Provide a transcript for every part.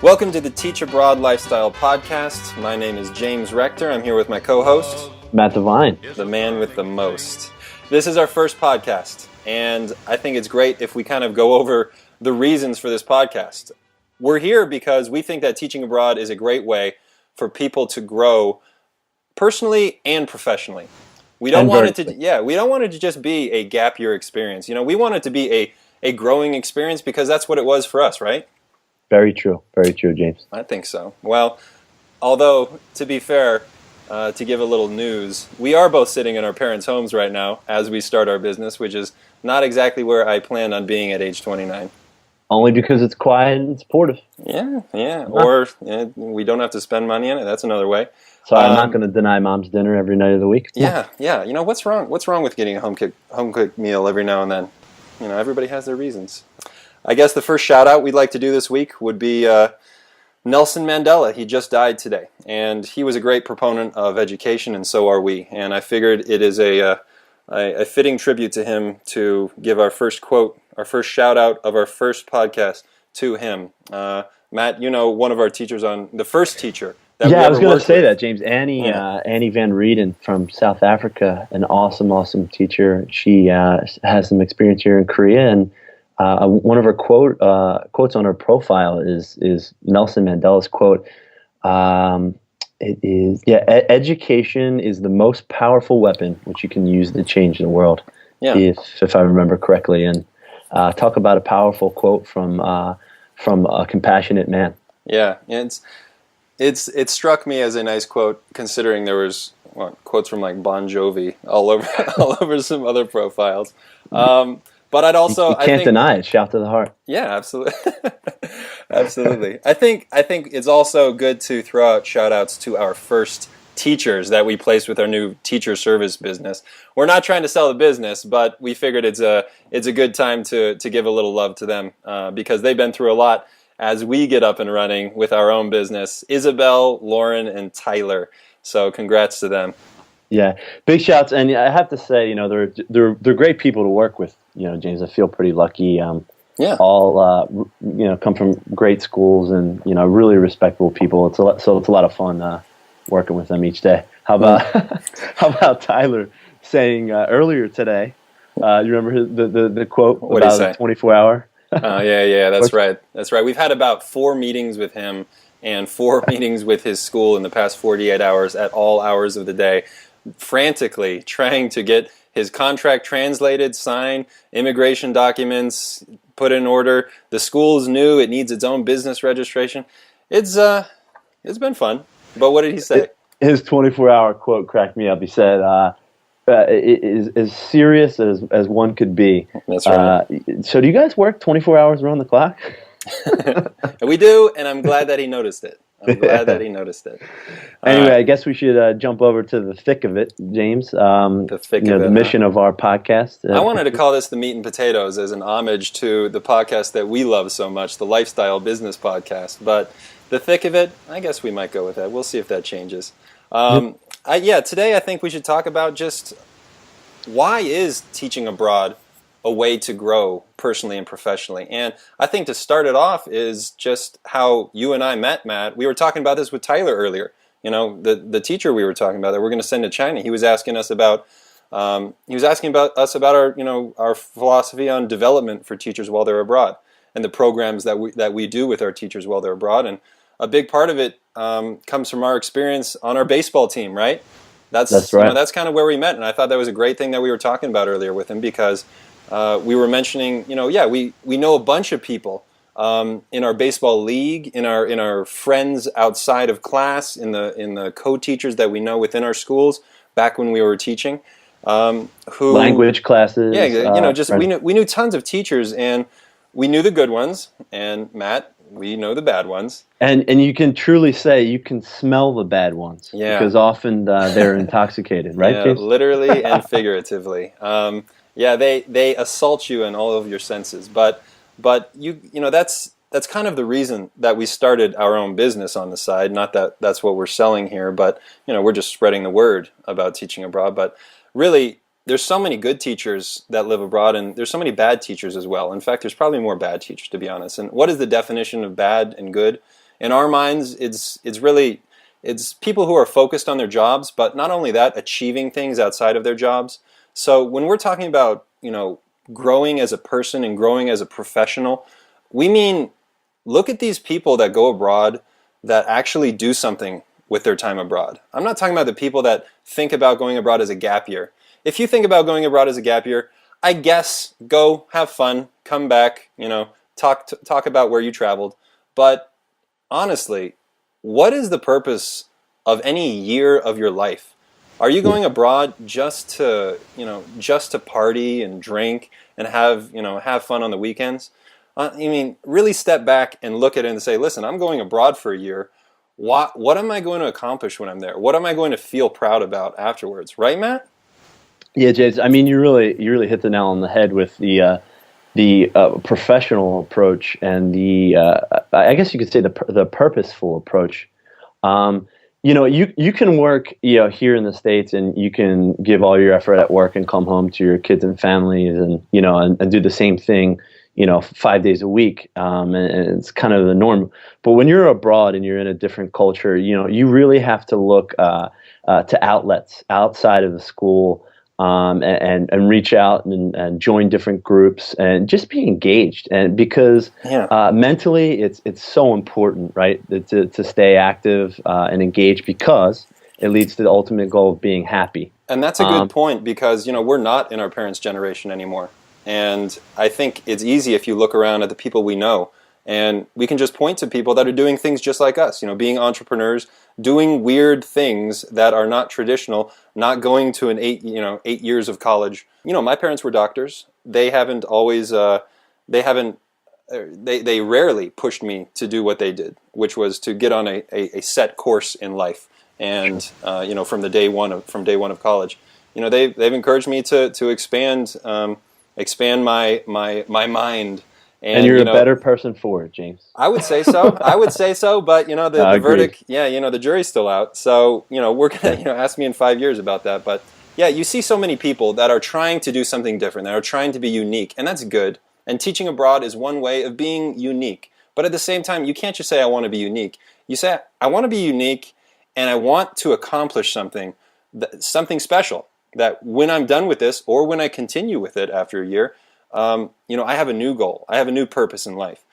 Welcome to the Teach Abroad Lifestyle Podcast. My name is James Rector. I'm here with my co-host, Matt Devine, the man with the most. This is our first podcast, and I think it's great if we kind of go over the reasons for this podcast. We're here because we think that teaching abroad is a great way for people to grow personally and professionally. We don't want it to just be a gap year experience. We want it to be a growing experience because that's what it was for us, right? Very true, James. I think so. Well, although, to be fair, to give a little news, we are both sitting in our parents' homes right now as we start our business, which is not exactly where I planned on being at age 29. Only because it's quiet and supportive. Yeah. Or we don't have to spend money in it. That's another way. So I'm not going to deny mom's dinner every night of the week. Yeah. What's wrong? What's wrong with getting a home cooked meal every now and then? Everybody has their reasons. I guess the first shout out we'd like to do this week would be Nelson Mandela. He just died today, and he was a great proponent of education, and so are we. And I figured it is a fitting tribute to him to give our first quote, our first shout out of our first podcast to him. Matt, one of our teachers the first teacher. I was going to say that, James. Annie Van Rieden from South Africa, an awesome teacher. She has some experience here in Korea, and one of her quotes on her profile is Nelson Mandela's quote. It is, education is the most powerful weapon which you can use to change the world. Yeah. If I remember correctly, and talk about a powerful quote from a compassionate man. Yeah, it struck me as a nice quote, considering there was quotes from like Bon Jovi all over some other profiles. But I'd also you can't deny it. Shout to the heart. Yeah, absolutely, absolutely. I think it's also good to throw out shout outs to our first teachers that we placed with our new teacher service business. We're not trying to sell the business, but we figured it's a good time to give a little love to them because they've been through a lot as we get up and running with our own business. Isabel, Lauren, and Tyler. So congrats to them. Yeah, big shouts, and I have to say, they're great people to work with. James, I feel pretty lucky. All come from great schools and really respectable people. It's a lot of fun working with them each day. How about Tyler saying earlier today? You remember the quote about the 24-hour? Oh yeah, that's right. We've had about 4 meetings with him and 4 meetings with his school in the past 48 hours at all hours of the day, frantically trying to get his contract translated, signed, immigration documents put in order. The school is new; it needs its own business registration. It's been fun. But what did he say? His 24-hour quote cracked me up. He said, "It is as serious as one could be." That's right. So, do you guys work 24 hours around the clock? We do, and I'm glad that he noticed it. Anyway, I guess we should jump over to the thick of it, James. The mission of our podcast. I wanted to call this the meat and potatoes as an homage to the podcast that we love so much, the Lifestyle Business Podcast. But the thick of it, I guess we might go with that. We'll see if that changes. Today I think we should talk about just why is teaching abroad a way to grow personally and professionally. And I think to start it off is just how you and I met, Matt. We were talking about this with Tyler earlier. The teacher we were talking about that we're going to send to China. He was asking us about our philosophy on development for teachers while they're abroad and the programs that we do with our teachers while they're abroad. And a big part of it comes from our experience on our baseball team, right? That's right. That's kind of where we met, and I thought that was a great thing that we were talking about earlier with him because we were mentioning, we know a bunch of people in our baseball league, in our friends outside of class, in the co-teachers that we know within our schools back when we were teaching, who language classes. Yeah, we knew tons of teachers, and we knew the good ones, and Matt, we know the bad ones. And you can truly say you can smell the bad ones. Yeah. Because often they're intoxicated, right? Yeah, literally and figuratively. They assault you in all of your senses. But that's kind of the reason that we started our own business on the side. Not that that's what we're selling here, but we're just spreading the word about teaching abroad. But really, there's so many good teachers that live abroad, and there's so many bad teachers as well. In fact, there's probably more bad teachers, to be honest. And what is the definition of bad and good? in our minds, it's people who are focused on their jobs, but not only that, achieving things outside of their jobs. So when we're talking about, growing as a person and growing as a professional, we mean look at these people that go abroad that actually do something with their time abroad. I'm not talking about the people that think about going abroad as a gap year. If you think about going abroad as a gap year, I guess go have fun, come back, talk about where you traveled. But honestly, what is the purpose of any year of your life? Are you going abroad just to party and drink and have fun on the weekends? Really step back and look at it and say, listen, I'm going abroad for a year. What am I going to accomplish when I'm there? What am I going to feel proud about afterwards? Right, Matt? Yeah, James. You really hit the nail on the head with the professional approach and the I guess you could say the purposeful approach. You can work here in the States, and you can give all your effort at work and come home to your kids and families, and and do the same thing 5 days a week, and it's kind of the norm. But when you're abroad and you're in a different culture, you really have to look to outlets outside of the school, and reach out and join different groups and just be engaged. And because mentally, it's so important, right, to stay active and engaged, because it leads to the ultimate goal of being happy. And that's a good point, because we're not in our parents' generation anymore. And I think it's easy if you look around at the people we know, and we can just point to people that are doing things just like us, being entrepreneurs, doing weird things that are not traditional, not going to an 8 years of college. My parents were doctors. They haven't always, they rarely pushed me to do what they did, which was to get on a set course in life. And, from day one of college, they've encouraged me to expand my mind. And you're a better person for it, James. I would say so. But the verdict, the jury's still out. So we're gonna ask me in 5 years about that. But yeah, you see so many people that are trying to do something different, that are trying to be unique, and that's good. And teaching abroad is one way of being unique. But at the same time, you can't just say I want to be unique. You say I want to be unique, and I want to accomplish something special. That when I'm done with this, or when I continue with it after a year, I have a new goal. I have a new purpose in life.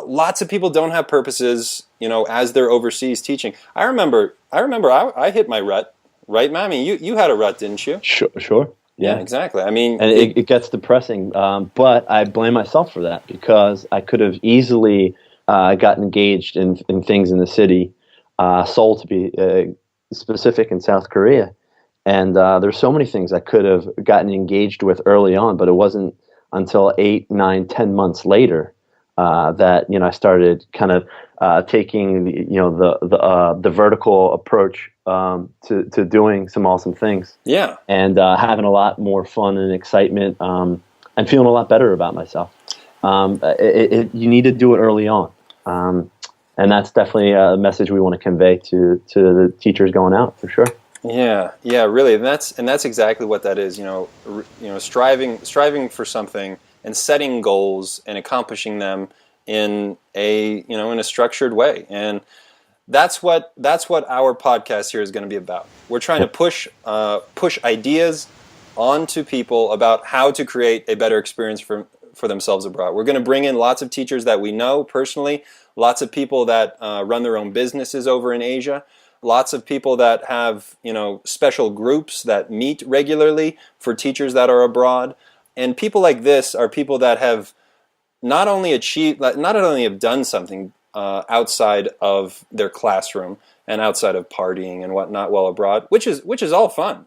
Lots of people don't have purposes, as they're overseas teaching. I remember I hit my rut, right, Mammy? You had a rut, didn't you? Sure. Yeah, exactly. And it gets depressing, but I blame myself for that, because I could have easily gotten engaged in things in the city, Seoul to be specific, in South Korea. And there's so many things I could have gotten engaged with early on, but it wasn't until 8, 9, 10 months later that I started kind of taking the vertical approach to doing some awesome things. Yeah. And having a lot more fun and excitement, and feeling a lot better about myself. You need to do it early on. And that's definitely a message we want to convey to the teachers going out, for sure. Yeah, really, and that's exactly what that is. Striving for something and setting goals and accomplishing them in a structured way, and that's what our podcast here is going to be about. We're trying to push ideas onto people about how to create a better experience for themselves abroad. We're going to bring in lots of teachers that we know personally, lots of people that run their own businesses over in Asia. Lots of people that have, special groups that meet regularly for teachers that are abroad. And people like this are people that have not only have done something outside of their classroom and outside of partying and whatnot while abroad, which is all fun.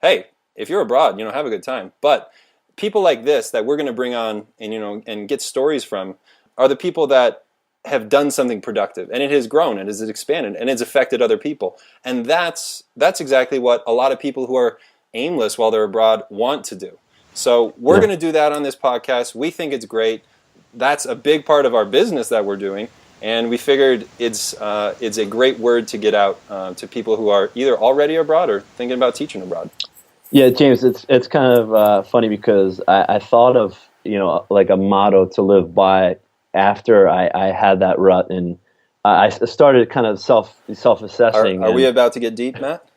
Hey, if you're abroad, have a good time. But people like this that we're going to bring on and get stories from are the people that have done something productive, and it has grown, and it has expanded, and it's affected other people. And that's exactly what a lot of people who are aimless while they're abroad want to do. So we're going to do that on this podcast. We think it's great. That's a big part of our business that we're doing, and we figured it's a great word to get out to people who are either already abroad or thinking about teaching abroad. Yeah, James, it's kind of funny, because I thought of like a motto to live by after I had that rut, and I started kind of self-assessing. Are we about to get deep, Matt?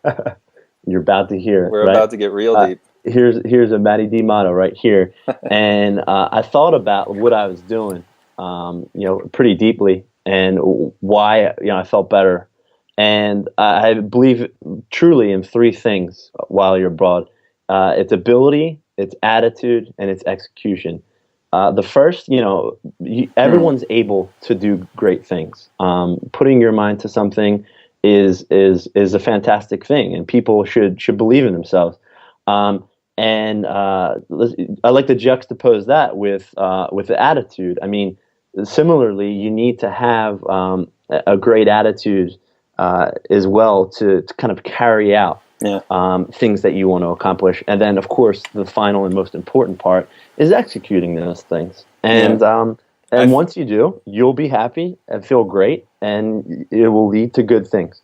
You're about to hear it, We're right? about to get real deep. Here's a Matty D motto right here, and I thought about what I was doing, pretty deeply, and why I felt better, and I believe truly in three things while you're abroad: its ability, its attitude, and its execution. The first, everyone's able to do great things. Putting your mind to something is a fantastic thing, and people should believe in themselves. And I like to juxtapose that with the attitude. I mean, similarly, you need to have a great attitude as well to kind of carry out things that you want to accomplish. And then, of course, the final and most important part is executing those things. And once you do, you'll be happy and feel great, and it will lead to good things.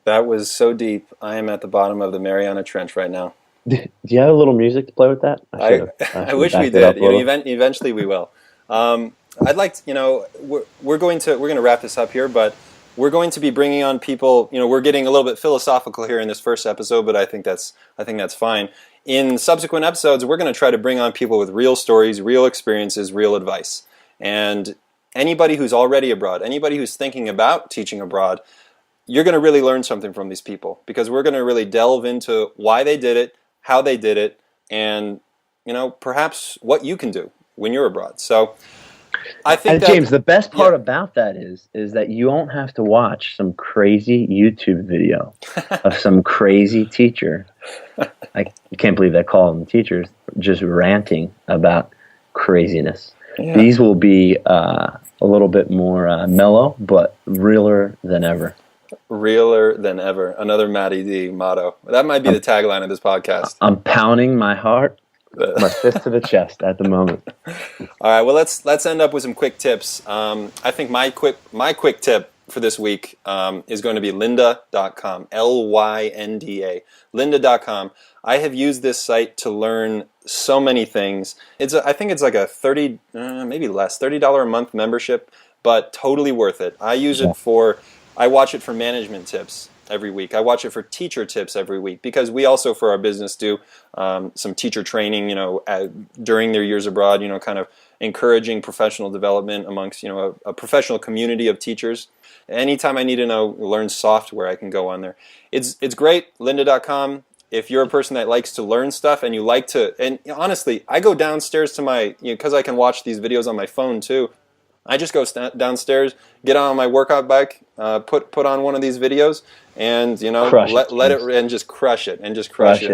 That was so deep. I am at the bottom of the Mariana Trench right now. Do you have a little music to play with that? I wish we did. Eventually we will. I'd like to, we're going to wrap this up here, but we're going to be bringing on people. We're getting a little bit philosophical here in this first episode, but I think that's fine. In subsequent episodes, we're going to try to bring on people with real stories, real experiences, real advice. And anybody who's already abroad, anybody who's thinking about teaching abroad, you're going to really learn something from these people, because we're going to really delve into why they did it, how they did it, and perhaps what you can do when you're abroad. So I think James, the best part about that is that you don't have to watch some crazy YouTube video of some crazy teacher. I can't believe they call them teachers, just ranting about craziness. Yeah. These will be a little bit more mellow, but realer than ever. Realer than ever. Another Matty D motto. That might be the tagline of this podcast. I'm pounding my heart, my fist to the chest at the moment. All right. Well, let's end up with some quick tips. I think my quick tip for this week is going to be lynda.com. Lynda. Lynda.com. I have used this site to learn so many things. I think it's like a maybe less, $30 a month membership, but totally worth it. I use it I watch it for management tips every week. I watch it for teacher tips every week, because we also, for our business, do some teacher training, during their years abroad, kind of encouraging professional development amongst, a professional community of teachers. Anytime I need to learn software, I can go on there. It's great, lynda.com. If you're a person that likes to learn stuff and you like to, and honestly, I go downstairs to my, because I can watch these videos on my phone too. I just go downstairs, get on my workout bike, put on one of these videos, and let it and just crush it and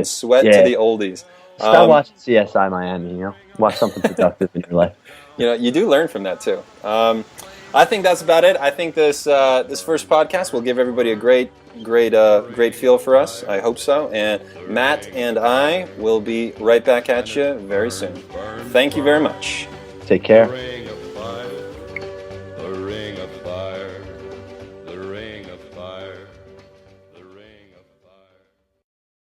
sweat to the oldies. Stop watching CSI Miami. Watch something productive in your life. You do learn from that too. I think that's about it. I think this first podcast will give everybody a great feel for us. I hope so. And Matt and I will be right back at you very soon. Thank you very much. Take care.